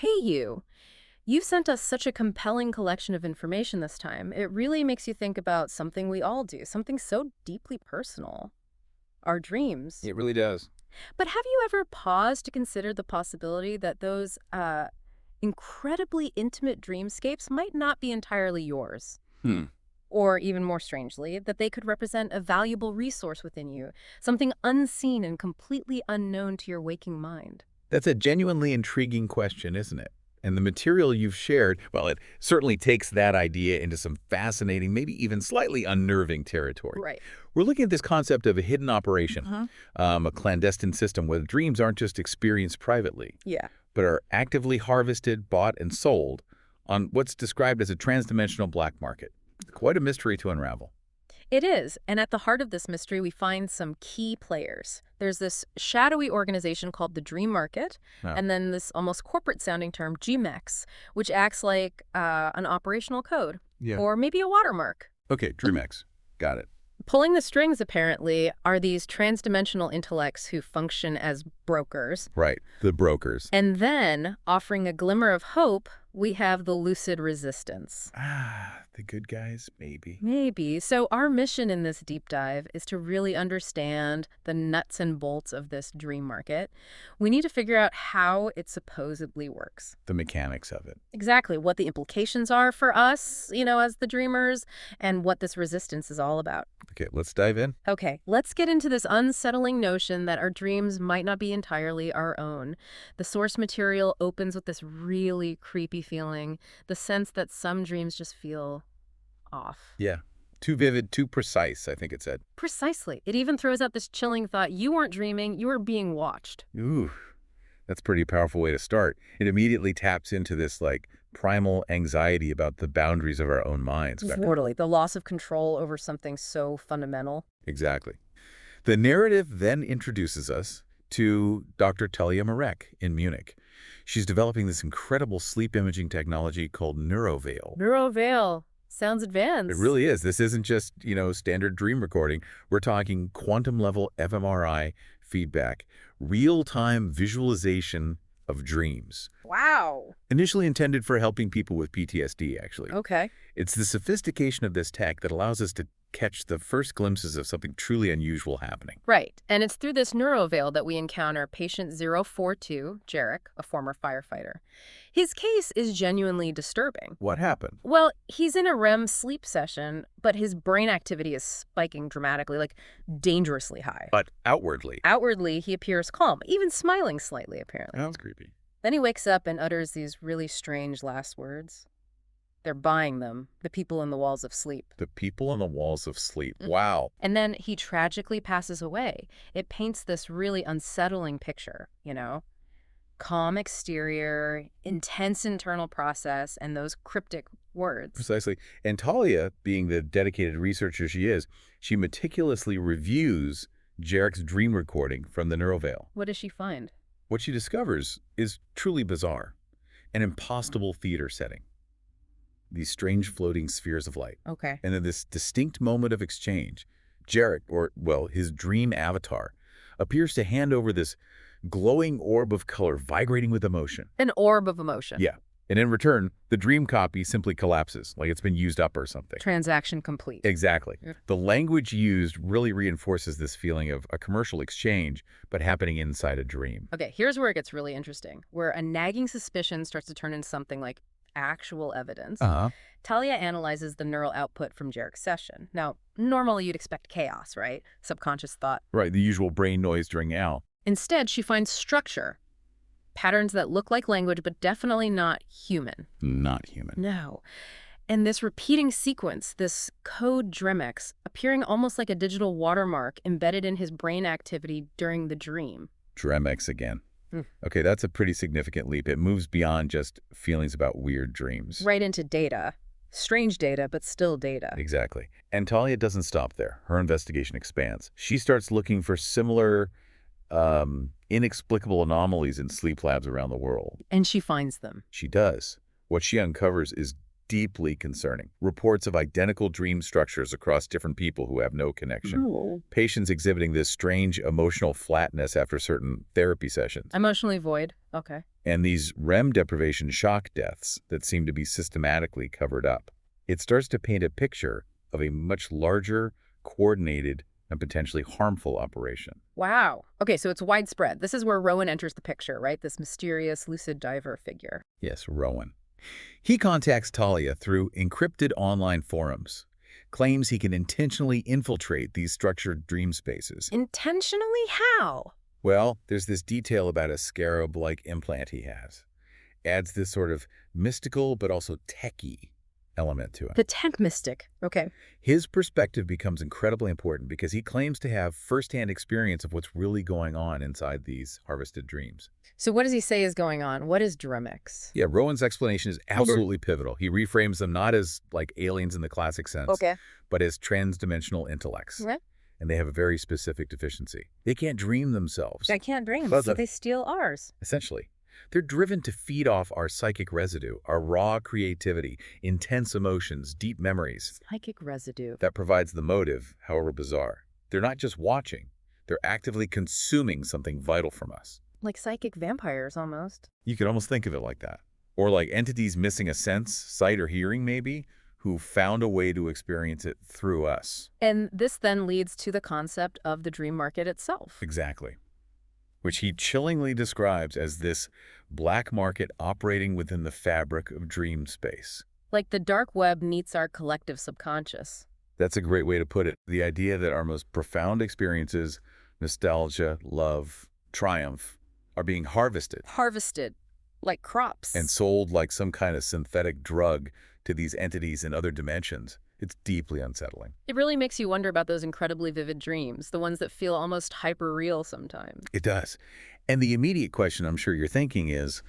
Hey, you. You've sent us such a compelling collection of information this time. It really makes you think about something we all do, something so deeply personal, our dreams. It really does. But have you ever paused to consider the possibility that those incredibly intimate dreamscapes might not be entirely yours? Hmm. Or even more strangely, that they could represent a valuable resource within you, something unseen and completely unknown to your waking mind. That's a genuinely intriguing question, isn't it? And the material you've shared, well, it certainly takes that idea into some fascinating, maybe even slightly unnerving territory. Right. We're looking at this concept of a hidden operation, Uh-huh. a clandestine system where dreams aren't just experienced privately, Yeah. but are actively harvested, bought, and sold on what's described as a transdimensional black market. Quite a mystery to unravel. It is, and at the heart of this mystery, we find some key players. There's this shadowy organization called the Dream Market, Oh, and then this almost corporate-sounding term, GMEX, which acts like an operational code, yeah. or maybe a watermark. Okay, DreamX. Got it. Pulling the strings, apparently, are these transdimensional intellects who function as brokers. Right, the brokers. And then, offering a glimmer of hope, we have the Lucid Resistance. The good guys, maybe. Maybe. So our mission in this deep dive is to really understand the nuts and bolts of this dream market. We need to figure out how it supposedly works. The mechanics of it. Exactly what the implications are for us, as the dreamers, and what this resistance is all about. Okay, let's dive in. Okay, let's get into this unsettling notion that our dreams might not be entirely our own. The source material opens with this really creepy feeling, the sense that some dreams just feel off. Yeah. Too vivid, too precise, I think it said. Precisely. It even throws out this chilling thought, you weren't dreaming, you were being watched. Ooh, that's a pretty powerful way to start. It immediately taps into this, primal anxiety about the boundaries of our own minds. Totally. The loss of control over something so fundamental. Exactly. The narrative then introduces us to Dr. Talia Marek in Munich. She's developing this incredible sleep imaging technology called Neuroveil. Sounds advanced. It really is. This isn't just, standard dream recording. We're talking quantum-level fMRI feedback, real-time visualization of dreams. Wow. Initially intended for helping people with PTSD, actually. Okay. It's the sophistication of this tech that allows us to catch the first glimpses of something truly unusual happening. Right. And it's through this neuroveil that we encounter patient 042, Jarek, a former firefighter. His case is genuinely disturbing. What happened? Well, he's in a REM sleep session, but his brain activity is spiking dramatically, like dangerously high. But outwardly. Outwardly, he appears calm, even smiling slightly, apparently. That's creepy. Then he wakes up and utters these really strange last words. They're buying them, the people in the walls of sleep. The people on the walls of sleep. Mhm. Wow. And then he tragically passes away. It paints this really unsettling picture, Calm exterior, intense internal process, and those cryptic words. Precisely. And Talia, being the dedicated researcher she is, she meticulously reviews Jarek's dream recording from the neuroveil. What does she find? What she discovers is truly bizarre. An impossible theater setting. These strange floating spheres of light. Okay. And then this distinct moment of exchange. Jarek, his dream avatar, appears to hand over this glowing orb of color vibrating with emotion. An orb of emotion. Yeah. And in return, the dream copy simply collapses, like it's been used up or something. Transaction complete. Exactly. Yeah. The language used really reinforces this feeling of a commercial exchange, but happening inside a dream. Okay, here's where it gets really interesting, where a nagging suspicion starts to turn into something like actual evidence. Uh-huh. Talia analyzes the neural output from Jarek's session. Now, normally you'd expect chaos, right? Subconscious thought. Right, the usual brain noise during AL. Instead, she finds structure. Patterns that look like language, but definitely not human. Not human. No. And this repeating sequence, this code Dremex, appearing almost like a digital watermark embedded in his brain activity during the dream. Dremex again. Hmm. Okay, that's a pretty significant leap. It moves beyond just feelings about weird dreams. Right into data. Strange data, but still data. Exactly. And Talia doesn't stop there. Her investigation expands. She starts looking for similar inexplicable anomalies in sleep labs around the world. And she finds them. She does. What she uncovers is deeply concerning. Reports of identical dream structures across different people who have no connection. Oh. Patients exhibiting this strange emotional flatness after certain therapy sessions. Emotionally void. Okay. And these REM deprivation shock deaths that seem to be systematically covered up. It starts to paint a picture of a much larger, coordinated, and potentially harmful operation. Wow. Okay, so it's widespread. This is where Rowan enters the picture, right? This mysterious lucid diver figure. Yes, Rowan. He contacts Talia through encrypted online forums, claims he can intentionally infiltrate these structured dream spaces. Intentionally? How? Well, there's this detail about a scarab-like implant he has. Adds this sort of mystical but also techy element to it. The tech mystic. Okay. His perspective becomes incredibly important because he claims to have firsthand experience of what's really going on inside these harvested dreams. So what does he say is going on? What is Dremex? Yeah, Rowan's explanation is absolutely pivotal. He reframes them not as like aliens in the classic sense, Okay. but as trans-dimensional intellects. What? And they have a very specific deficiency. They can't dream themselves. I can't dream, But so they steal ours. Essentially, they're driven to feed off our psychic residue, our raw creativity, intense emotions, deep memories. Psychic residue. That provides the motive, however bizarre. They're not just watching, they're actively consuming something vital from us. Like psychic vampires, almost. You could almost think of it like that. Or like entities missing a sense, sight or hearing maybe, who found a way to experience it through us. And this then leads to the concept of the dream market itself. Exactly. Which he chillingly describes as this black market operating within the fabric of dream space. Like the dark web meets our collective subconscious. That's a great way to put it. The idea that our most profound experiences, nostalgia, love, triumph, are being harvested Harvested, like crops. and sold like some kind of synthetic drug to these entities in other dimensions. It's deeply unsettling. It really makes you wonder about those incredibly vivid dreams, the ones that feel almost hyper-real sometimes. It does. And the immediate question I'm sure you're thinking is,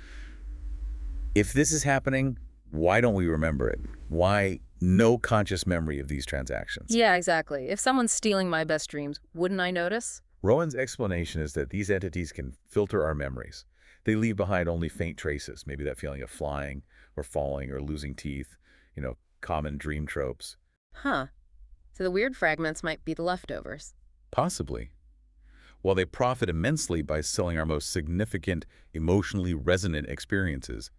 if this is happening, why don't we remember it? Why no conscious memory of these transactions? Yeah, exactly. If someone's stealing my best dreams, wouldn't I notice? Rowan's explanation is that these entities can filter our memories. They leave behind only faint traces, maybe that feeling of flying or falling or losing teeth, common dream tropes. Huh. So the weird fragments might be the leftovers. Possibly. While they profit immensely by selling our most significant, emotionally resonant experiences,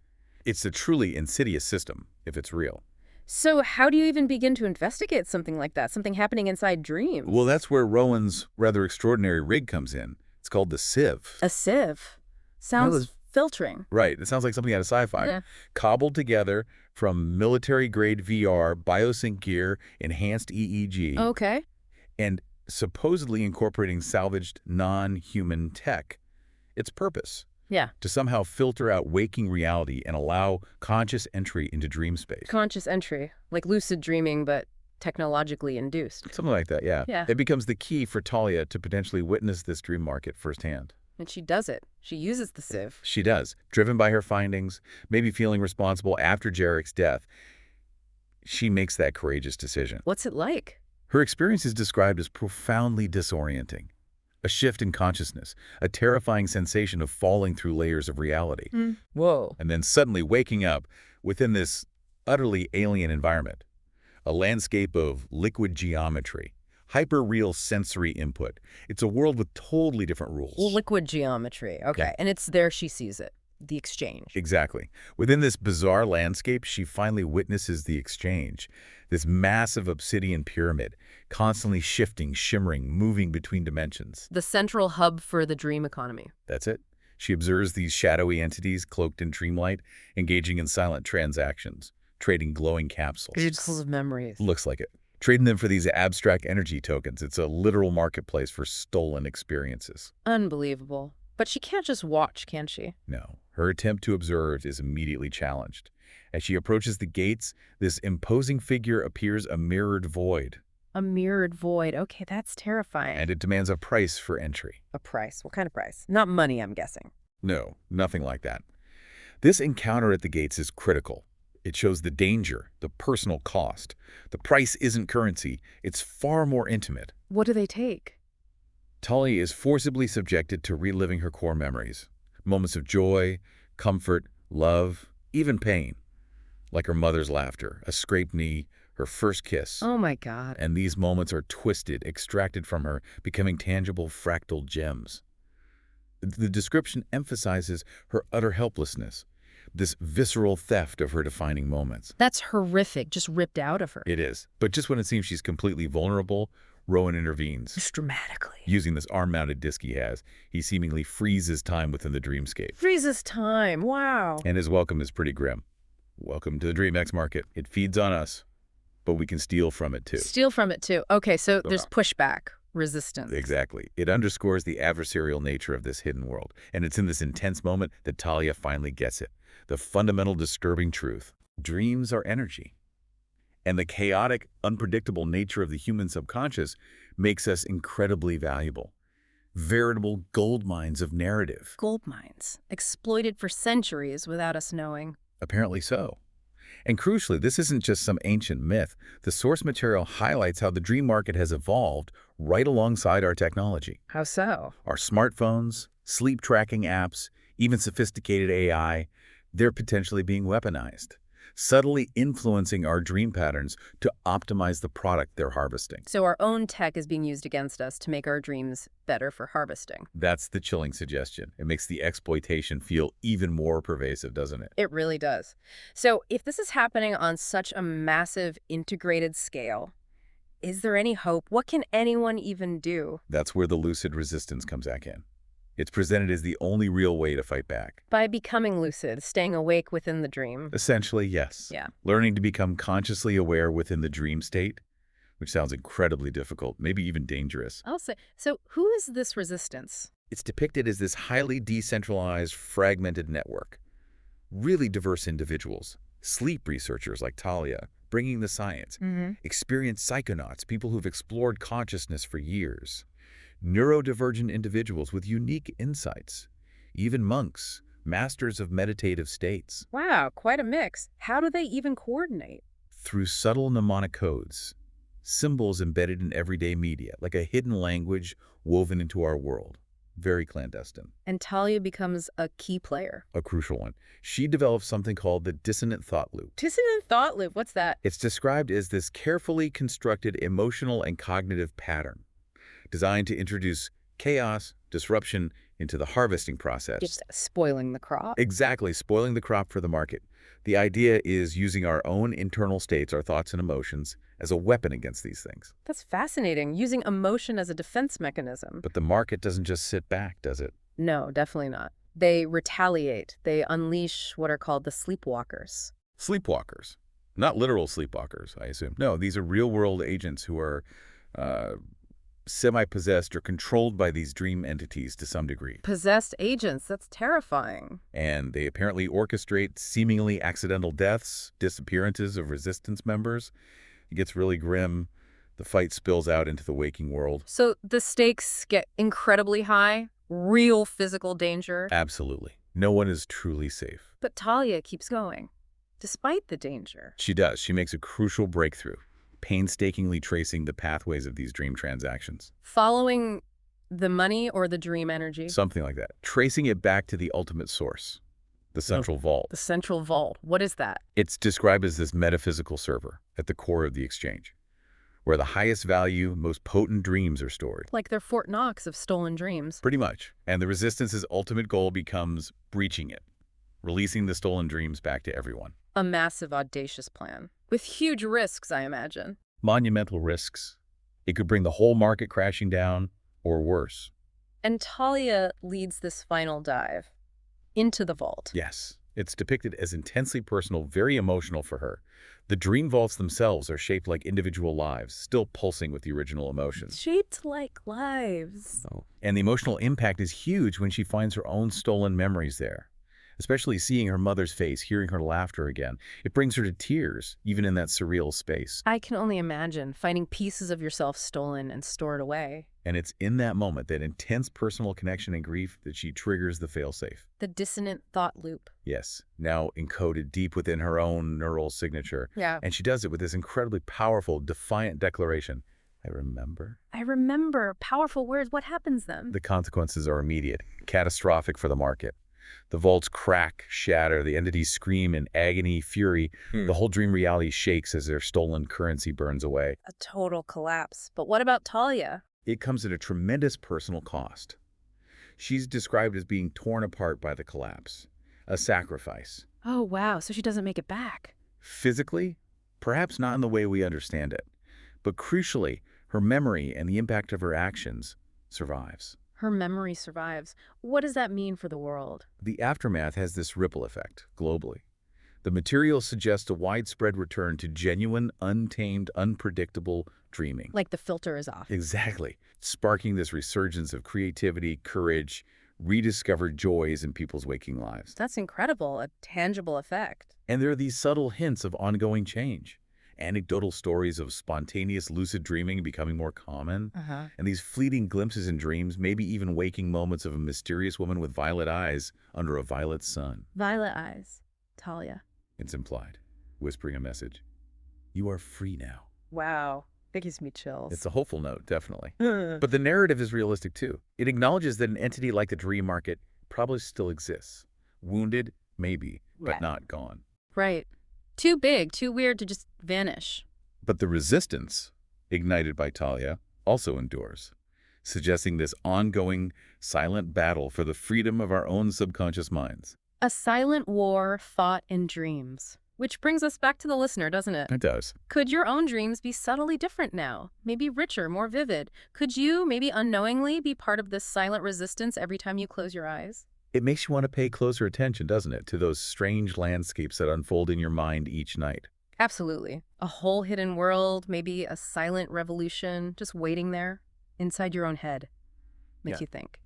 it's a truly insidious system if it's real. So how do you even begin to investigate something like that, something happening inside dreams? Well, that's where Rowan's rather extraordinary rig comes in. It's called the sieve. A sieve. Sounds filtering. Right. It sounds like something out of sci-fi. Yeah. Cobbled together from military-grade VR, biosync gear, enhanced EEG, Okay. and supposedly incorporating salvaged non-human tech. Its purpose, Yeah. to somehow filter out waking reality and allow conscious entry into dream space. Conscious entry, like lucid dreaming, but technologically induced. Something like that, yeah. Yeah. It becomes the key for Talia to potentially witness this dream market firsthand. And she does it. She uses the sieve. She does. Driven by her findings, maybe feeling responsible after Jarek's death, she makes that courageous decision. What's it like? Her experience is described as profoundly disorienting. A shift in consciousness, a terrifying sensation of falling through layers of reality, Whoa. and then suddenly waking up within this utterly alien environment. A landscape of liquid geometry, hyper-real sensory input. It's a world with totally different rules. Liquid geometry. Okay. Yeah. And it's there she sees it. The exchange. Exactly. Within this bizarre landscape, she finally witnesses the exchange. This massive obsidian pyramid, constantly shifting, shimmering, moving between dimensions. The central hub for the dream economy. That's it. She observes these shadowy entities cloaked in dreamlight, engaging in silent transactions, trading glowing capsules. Full of memories. Looks like it. Trading them for these abstract energy tokens. It's a literal marketplace for stolen experiences. Unbelievable. But she can't just watch, can she? No. Her attempt to observe is immediately challenged. As she approaches the gates, this imposing figure appears a mirrored void. A mirrored void. Okay, that's terrifying. And it demands a price for entry. A price. What kind of price? Not money, I'm guessing. No, nothing like that. This encounter at the gates is critical. It shows the danger, the personal cost. The price isn't currency. It's far more intimate. What do they take? Talia is forcibly subjected to reliving her core memories. Moments of joy, comfort, love, even pain. like her mother's laughter, a scraped knee, her first kiss. Oh my God. And these moments are twisted, extracted from her, becoming tangible fractal gems. The description emphasizes her utter helplessness, this visceral theft of her defining moments. That's horrific, just ripped out of her. It is. But just when it seems she's completely vulnerable, Rowan intervenes. Just dramatically. Using this arm-mounted disc he has, he seemingly freezes time within the dreamscape. Freezes time, wow. And his welcome is pretty grim. Welcome to the DreamX market. It feeds on us, but we can steal from it too. Steal from it too. Okay, so there's pushback, resistance. Exactly. It underscores the adversarial nature of this hidden world. And it's in this intense moment that Talia finally gets it. The fundamental disturbing truth. Dreams are energy. And the chaotic, unpredictable nature of the human subconscious makes us incredibly valuable. Veritable gold mines of narrative. Gold mines, exploited for centuries without us knowing. Apparently so. And crucially, this isn't just some ancient myth. The source material highlights how the dream market has evolved right alongside our technology. How so? Our smartphones, sleep tracking apps, even sophisticated AI, they're potentially being weaponized, subtly influencing our dream patterns to optimize the product they're harvesting. So our own tech is being used against us to make our dreams better for harvesting. That's the chilling suggestion. It makes the exploitation feel even more pervasive, doesn't it? It really does. So if this is happening on such a massive integrated scale, is there any hope? What can anyone even do? That's where the lucid resistance comes back in. It's presented as the only real way to fight back. By becoming lucid, staying awake within the dream. Essentially, yes. Yeah. Learning to become consciously aware within the dream state, which sounds incredibly difficult, maybe even dangerous. I'll say. So who is this resistance? It's depicted as this highly decentralized, fragmented network. Really diverse individuals. Sleep researchers like Talia, bringing the science. Experienced psychonauts, people who've explored consciousness for years. Neurodivergent individuals with unique insights. Even monks, masters of meditative states. Wow, quite a mix. How do they even coordinate? Through subtle mnemonic codes, symbols embedded in everyday media, like a hidden language woven into our world. Very clandestine. And Talia becomes a key player. A crucial one. She develops something called the dissonant thought loop. Dissonant thought loop, what's that? It's described as this carefully constructed emotional and cognitive pattern designed to introduce chaos, disruption into the harvesting process. Just spoiling the crop. Exactly, spoiling the crop for the market. The idea is using our own internal states, our thoughts and emotions, as a weapon against these things. That's fascinating, using emotion as a defense mechanism. But the market doesn't just sit back, does it? No, definitely not. They retaliate. They unleash what are called the sleepwalkers. Sleepwalkers. Not literal sleepwalkers, I assume. No, these are real-world agents who are semi-possessed or controlled by these dream entities to some degree. Possessed agents, that's terrifying. And they apparently orchestrate seemingly accidental deaths, disappearances of resistance members. It gets really grim. The fight spills out into the waking world. So the stakes get incredibly high, real physical danger. Absolutely. No one is truly safe. But Talia keeps going, despite the danger. She does. She makes a crucial breakthrough, painstakingly tracing the pathways of these dream transactions. Following the money or the dream energy? Something like that. Tracing it back to the ultimate source, the central vault. The central vault. What is that? It's described as this metaphysical server at the core of the exchange, where the highest value, most potent dreams are stored. Like they're Fort Knox of stolen dreams. Pretty much. And the Resistance's ultimate goal becomes breaching it, releasing the stolen dreams back to everyone. A massive, audacious plan. With huge risks, I imagine. Monumental risks. It could bring the whole market crashing down, or worse. And Talia leads this final dive into the vault. Yes. It's depicted as intensely personal, very emotional for her. The dream vaults themselves are shaped like individual lives, still pulsing with the original emotions. Shaped like lives. And the emotional impact is huge when she finds her own stolen memories there. Especially seeing her mother's face, hearing her laughter again. It brings her to tears, even in that surreal space. I can only imagine finding pieces of yourself stolen and stored away. And it's in that moment, that intense personal connection and grief, that she triggers the failsafe. The dissonant thought loop. Yes, now encoded deep within her own neural signature. Yeah. And she does it with this incredibly powerful, defiant declaration. I remember. I remember. Powerful words. What happens then? The consequences are immediate, catastrophic for the market. The vaults crack, shatter, the entities scream in agony, fury. The whole dream reality shakes as their stolen currency burns away. A total collapse. But what about Talia? It comes at a tremendous personal cost. She's described as being torn apart by the collapse, a sacrifice. Oh, wow. So she doesn't make it back. Physically, perhaps not in the way we understand it, but crucially, her memory and the impact of her actions survives. Her memory survives. What does that mean for the world? The aftermath has this ripple effect globally. The material suggests a widespread return to genuine, untamed, unpredictable dreaming. Like the filter is off. Exactly. Sparking this resurgence of creativity, courage, rediscovered joys in people's waking lives. That's incredible. A tangible effect. And there are these subtle hints of ongoing change. Anecdotal stories of spontaneous lucid dreaming becoming more common, and these fleeting glimpses in dreams, maybe even waking moments of a mysterious woman with violet eyes under a violet sun. Violet eyes. Talia. It's implied, whispering a message. You are free now. Wow. That gives me chills. It's a hopeful note, definitely. But the narrative is realistic, too. It acknowledges that an entity like the dream market probably still exists. Wounded, maybe, but not gone. Right. Too big, too weird to just vanish. But the resistance, ignited by Talia, also endures, suggesting this ongoing, silent battle for the freedom of our own subconscious minds. A silent war fought in dreams. Which brings us back to the listener, doesn't it? It does. Could your own dreams be subtly different now? Maybe richer, more vivid? Could you, maybe unknowingly, be part of this silent resistance every time you close your eyes? It makes you want to pay closer attention, doesn't it, to those strange landscapes that unfold in your mind each night. Absolutely. A whole hidden world, maybe a silent revolution, just waiting there, inside your own head. Makes you think.